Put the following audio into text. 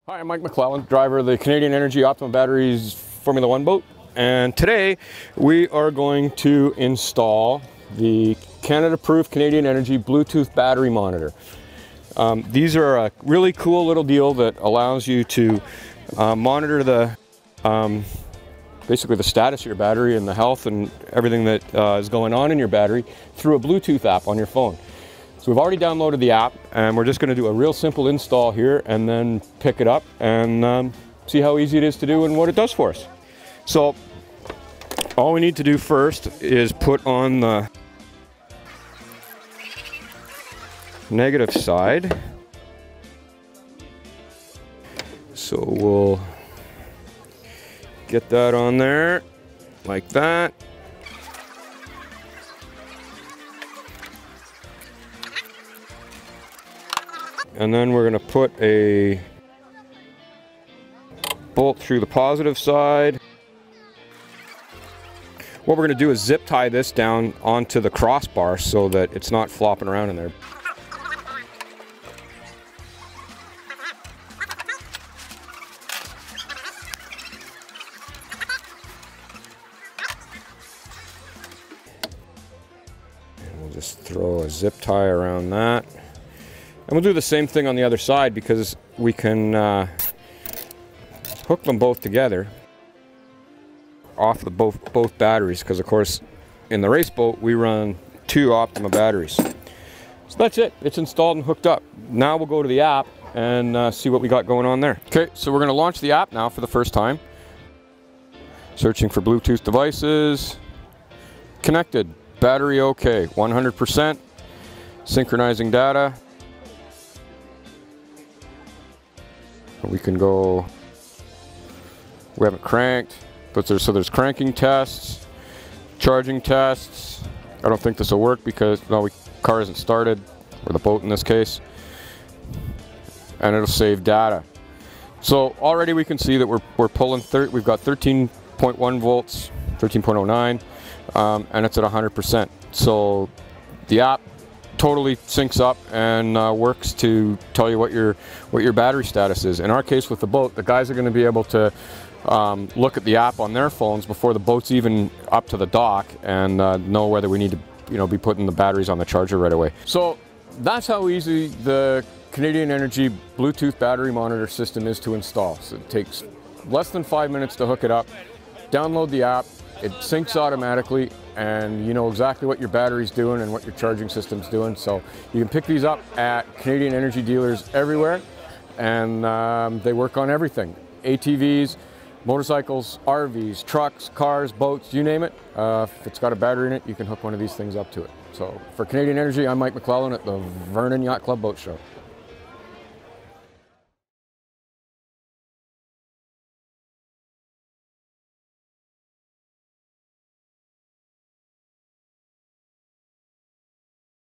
Hi, I'm Mike McClellan, driver of the Canadian Energy Optimum Batteries Formula One boat, and today we are going to install the CanadaProof Canadian Energy Bluetooth Battery Monitor. These are a really cool little deal that allows you to monitor the basically the status of your battery and the health and everything that is going on in your battery through a Bluetooth app on your phone. So we've already downloaded the app, and we're just going to do a real simple install here and then pick it up and see how easy it is to do and what it does for us. So all we need to do first is put on the negative side. So we'll get that on there like that. And then we're going to put a bolt through the positive side. What we're going to do is zip tie this down onto the crossbar so that it's not flopping around in there. And we'll just throw a zip tie around that. And we'll do the same thing on the other side because we can hook them both together off the both batteries, because of course in the race boat we run 2 Optima batteries. So that's it. It's installed and hooked up. Now we'll go to the app and see what we got going on there. Okay, so we're going to launch the app now for the first time. Searching for Bluetooth devices. Connected. Battery okay. 100%. Synchronizing data. We can go, we haven't cranked, but there's cranking tests, charging tests. I don't think this will work because car isn't started, or the boat in this case, and it'll save data. So already we can see that we're pulling, we've got 13.1 volts, 13.09, and it's at 100%. So the app totally syncs up and works to tell you what your battery status is. In our case with the boat, the guys are going to be able to look at the app on their phones before the boat's even up to the dock and know whether we need to be putting the batteries on the charger right away. So that's how easy the Canadian Energy Bluetooth Battery Monitor system is to install. So it takes less than 5 minutes to hook it up. Download the app, it syncs automatically, and you know exactly what your battery's doing and what your charging system's doing. So you can pick these up at Canadian Energy dealers everywhere, and they work on everything. ATVs, motorcycles, RVs, trucks, cars, boats, you name it. If it's got a battery in it, you can hook one of these things up to it. So for Canadian Energy, I'm Mike McClellan at the Vernon Yacht Club Boat Show.